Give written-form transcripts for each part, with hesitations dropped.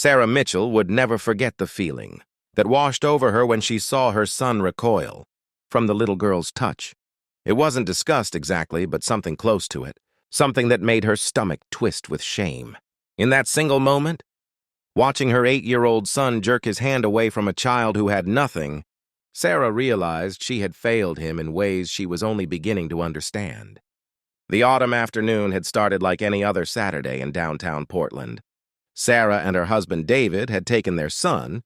Sarah Mitchell would never forget the feeling that washed over her when she saw her son recoil from the little girl's touch. It wasn't disgust exactly, but something close to it, something that made her stomach twist with shame. In that single moment, watching her 8-year-old son jerk his hand away from a child who had nothing, Sarah realized she had failed him in ways she was only beginning to understand. The autumn afternoon had started like any other Saturday in downtown Portland. Sarah and her husband David had taken their son,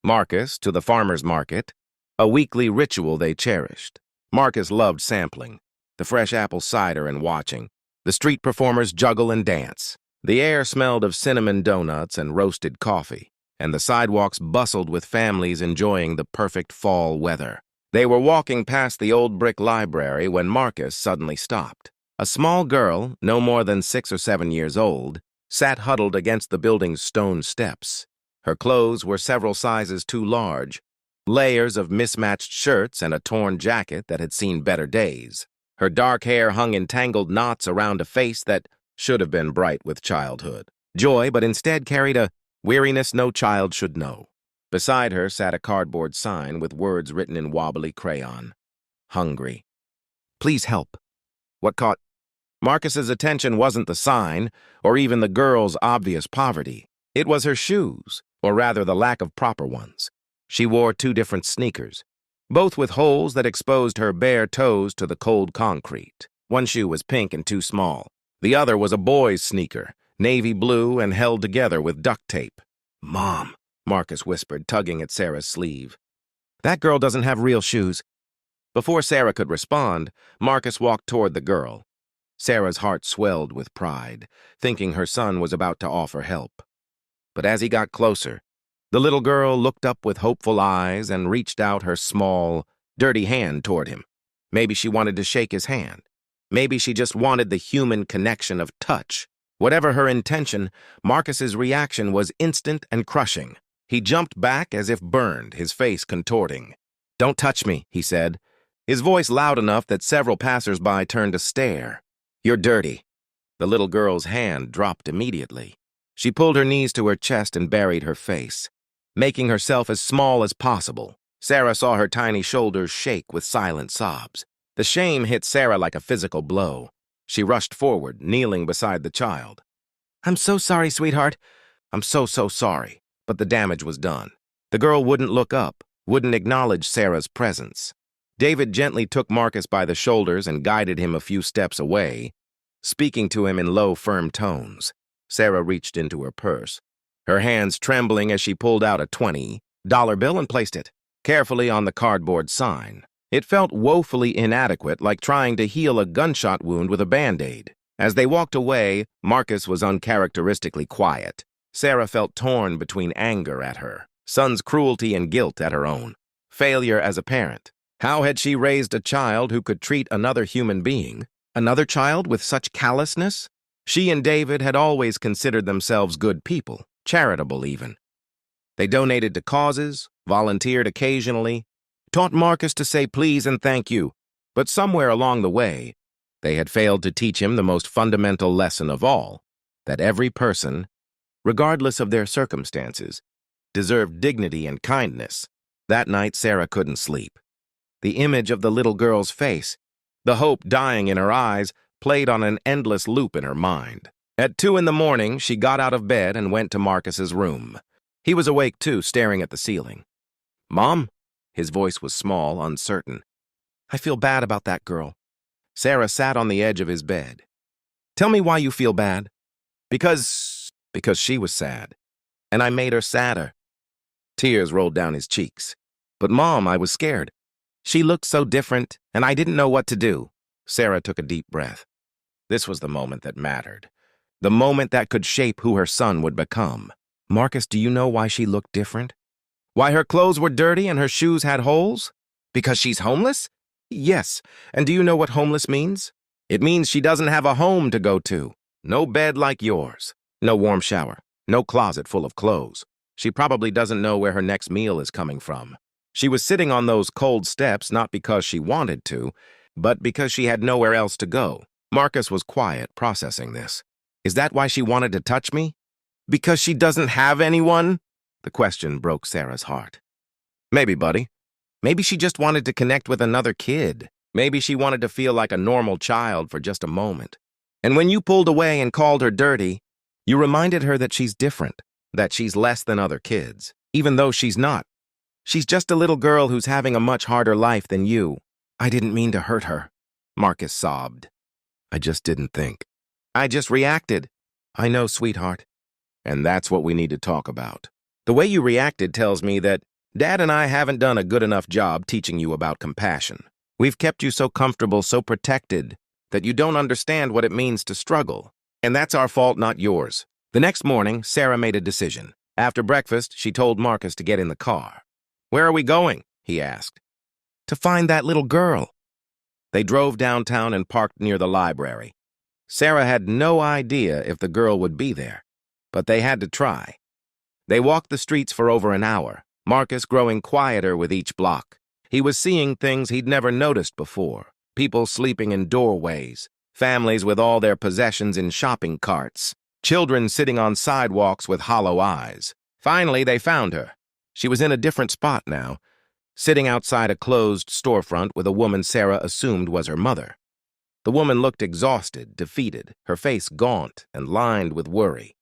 Marcus, to the farmer's market, a weekly ritual they cherished. Marcus loved sampling, the fresh apple cider and watching the street performers juggle and dance. The air smelled of cinnamon donuts and roasted coffee, and the sidewalks bustled with families enjoying the perfect fall weather. They were walking past the old brick library when Marcus suddenly stopped. A small girl, no more than 6 or 7 years old, sat huddled against the building's stone steps. Her clothes were several sizes too large, layers of mismatched shirts and a torn jacket that had seen better days. Her dark hair hung in tangled knots around a face that should have been bright with childhood, joy, but instead carried a weariness no child should know. Beside her sat a cardboard sign with words written in wobbly crayon. Hungry. Please help. What caught Marcus's attention wasn't the sign, or even the girl's obvious poverty. It was her shoes, or rather the lack of proper ones. She wore 2 different sneakers, both with holes that exposed her bare toes to the cold concrete. One shoe was pink and too small. The other was a boy's sneaker, navy blue and held together with duct tape. "Mom," Marcus whispered, tugging at Sarah's sleeve. "That girl doesn't have real shoes." Before Sarah could respond, Marcus walked toward the girl. Sarah's heart swelled with pride, thinking her son was about to offer help. But as he got closer, the little girl looked up with hopeful eyes and reached out her small, dirty hand toward him. Maybe she wanted to shake his hand. Maybe she just wanted the human connection of touch. Whatever her intention, Marcus's reaction was instant and crushing. He jumped back as if burned, his face contorting. "Don't touch me," he said, his voice loud enough that several passers-by turned to stare. "You're dirty." The little girl's hand dropped immediately. She pulled her knees to her chest and buried her face, making herself as small as possible. Sarah saw her tiny shoulders shake with silent sobs. The shame hit Sarah like a physical blow. She rushed forward, kneeling beside the child. "I'm so sorry, sweetheart." "I'm so sorry." But the damage was done. The girl wouldn't look up, wouldn't acknowledge Sarah's presence. David gently took Marcus by the shoulders and guided him a few steps away, speaking to him in low, firm tones. Sarah reached into her purse, her hands trembling as she pulled out a $20 bill and placed it carefully on the cardboard sign. It felt woefully inadequate, like trying to heal a gunshot wound with a Band-Aid. As they walked away, Marcus was uncharacteristically quiet. Sarah felt torn between anger at her son's cruelty and guilt at her own failure as a parent. How had she raised a child who could treat another human being, another child, with such callousness? She and David had always considered themselves good people, charitable even. They donated to causes, volunteered occasionally, taught Marcus to say please and thank you, but somewhere along the way, they had failed to teach him the most fundamental lesson of all, that every person, regardless of their circumstances, deserved dignity and kindness. That night, Sarah couldn't sleep. The image of the little girl's face, the hope dying in her eyes, played on an endless loop in her mind. At 2 in the morning, she got out of bed and went to Marcus's room. He was awake too, staring at the ceiling. "Mom?" His voice was small, uncertain. "I feel bad about that girl." Sarah sat on the edge of his bed. "Tell me why you feel bad." Because she was sad, and I made her sadder." Tears rolled down his cheeks. "But Mom, I was scared. She looked so different, and I didn't know what to do." Sarah took a deep breath. This was the moment that mattered. The moment that could shape who her son would become. "Marcus, do you know why she looked different? Why her clothes were dirty and her shoes had holes? Because she's homeless?" "Yes. And do you know what homeless means? It means she doesn't have a home to go to. No bed like yours. No warm shower. No closet full of clothes. She probably doesn't know where her next meal is coming from. She was sitting on those cold steps not because she wanted to, but because she had nowhere else to go." Marcus was quiet, processing this. "Is that why she wanted to touch me?" Because she doesn't have anyone? The question broke Sarah's heart. Maybe, buddy. Maybe she just wanted to connect with another kid. Maybe she wanted to feel like a normal child for just a moment. And when you pulled away and called her dirty, you reminded her that she's different, that she's less than other kids, even though she's not. She's just a little girl who's having a much harder life than you. I didn't mean to hurt her, Marcus sobbed. I just didn't think. I just reacted. I know, sweetheart. And that's what we need to talk about. The way you reacted tells me that Dad and I haven't done a good enough job teaching you about compassion. We've kept you so comfortable, so protected, that you don't understand what it means to struggle. And that's our fault, not yours. The next morning, Sarah made a decision. After breakfast, she told Marcus to get in the car. Where are we going? He asked. To find that little girl. They drove downtown and parked near the library. Sarah had no idea if the girl would be there, but they had to try. They walked the streets for over an hour, Marcus growing quieter with each block. He was seeing things he'd never noticed before. People sleeping in doorways, families with all their possessions in shopping carts, children sitting on sidewalks with hollow eyes. Finally, they found her. She was in a different spot now, sitting outside a closed storefront with a woman Sarah assumed was her mother. The woman looked exhausted, defeated, her face gaunt and lined with worry.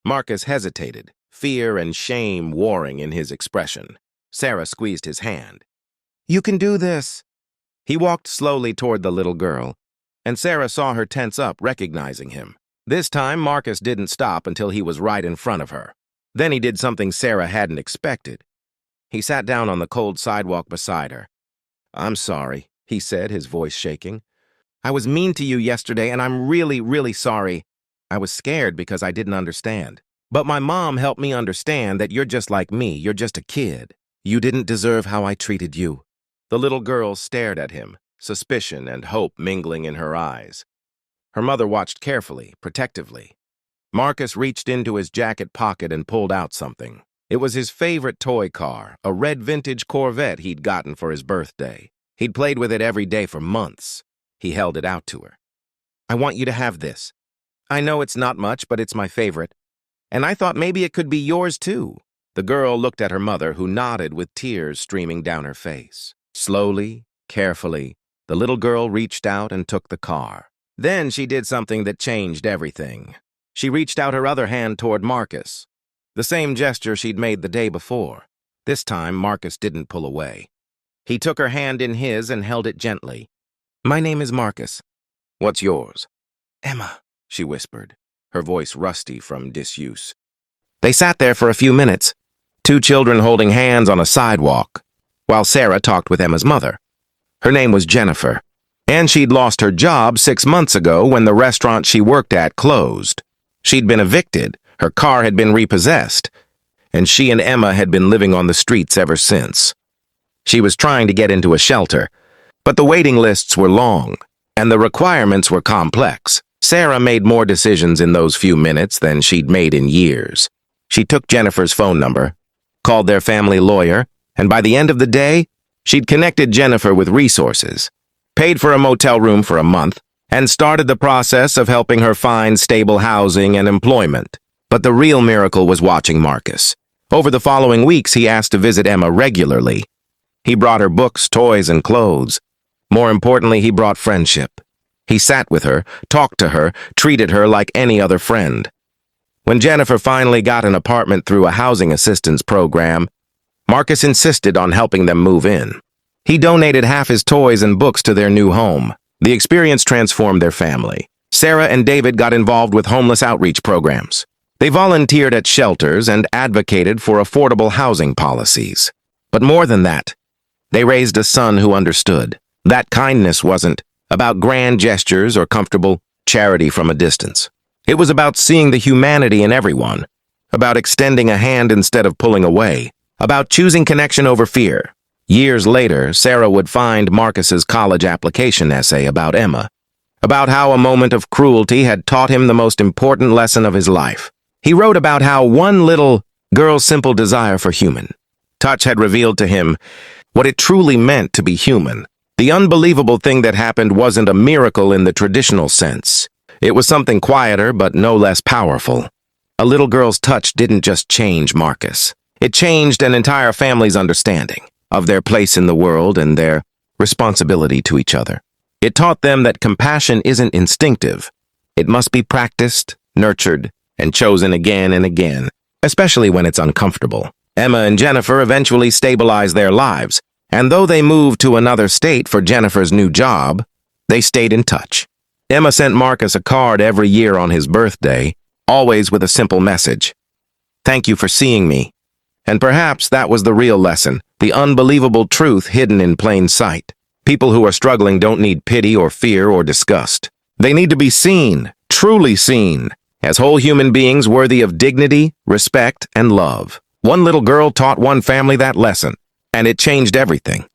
Marcus hesitated, fear and shame warring in his expression. Sarah squeezed his hand. You can do this. He walked slowly toward the little girl, and Sarah saw her tense up, recognizing him. This time, Marcus didn't stop until he was right in front of her. Then he did something Sarah hadn't expected. He sat down on the cold sidewalk beside her. I'm sorry, he said, his voice shaking. I was mean to you yesterday, and I'm really, really sorry. I was scared because I didn't understand. But my mom helped me understand that you're just like me. You're just a kid. You didn't deserve how I treated you. The little girl stared at him, suspicion and hope mingling in her eyes. Her mother watched carefully, protectively. Marcus reached into his jacket pocket and pulled out something. It was his favorite toy car, a red vintage Corvette he'd gotten for his birthday. He'd played with it every day for months. He held it out to her. I want you to have this. I know it's not much, but it's my favorite. And I thought maybe it could be yours too. The girl looked at her mother, who nodded with tears streaming down her face. Slowly, carefully, the little girl reached out and took the car. Then she did something that changed everything. She reached out her other hand toward Marcus. The same gesture she'd made the day before. This time, Marcus didn't pull away. He took her hand in his and held it gently. My name is Marcus. What's yours? Emma, she whispered, her voice rusty from disuse. They sat there for a few minutes, two children holding hands on a sidewalk, while Sarah talked with Emma's mother. Her name was Jennifer, and she'd lost her job 6 months ago when the restaurant she worked at closed. She'd been evicted, her car had been repossessed, and she and Emma had been living on the streets ever since. She was trying to get into a shelter, but the waiting lists were long, and the requirements were complex. Sarah made more decisions in those few minutes than she'd made in years. She took Jennifer's phone number, called their family lawyer, and by the end of the day, she'd connected Jennifer with resources, paid for a motel room for a month, and started the process of helping her find stable housing and employment. But the real miracle was watching Marcus. Over the following weeks, he asked to visit Emma regularly. He brought her books, toys, and clothes. More importantly, he brought friendship. He sat with her, talked to her, treated her like any other friend. When Jennifer finally got an apartment through a housing assistance program, Marcus insisted on helping them move in. He donated half his toys and books to their new home. The experience transformed their family. Sarah and David got involved with homeless outreach programs. They volunteered at shelters and advocated for affordable housing policies. But more than that, they raised a son who understood. That kindness wasn't about grand gestures or comfortable charity from a distance. It was about seeing the humanity in everyone, about extending a hand instead of pulling away, about choosing connection over fear. Years later, Sarah would find Marcus's college application essay about Emma, about how a moment of cruelty had taught him the most important lesson of his life. He wrote about how one little girl's simple desire for human touch had revealed to him what it truly meant to be human. The unbelievable thing that happened wasn't a miracle in the traditional sense. It was something quieter but no less powerful. A little girl's touch didn't just change Marcus. It changed an entire family's understanding of their place in the world and their responsibility to each other. It taught them that compassion isn't instinctive. It must be practiced, nurtured, and chosen again and again, especially when it's uncomfortable. Emma and Jennifer eventually stabilized their lives, and though they moved to another state for Jennifer's new job, they stayed in touch. Emma sent Marcus a card every year on his birthday, always with a simple message. "Thank you for seeing me." And perhaps that was the real lesson, the unbelievable truth hidden in plain sight. People who are struggling don't need pity or fear or disgust. They need to be seen, truly seen, as whole human beings worthy of dignity, respect, and love. One little girl taught one family that lesson, and it changed everything.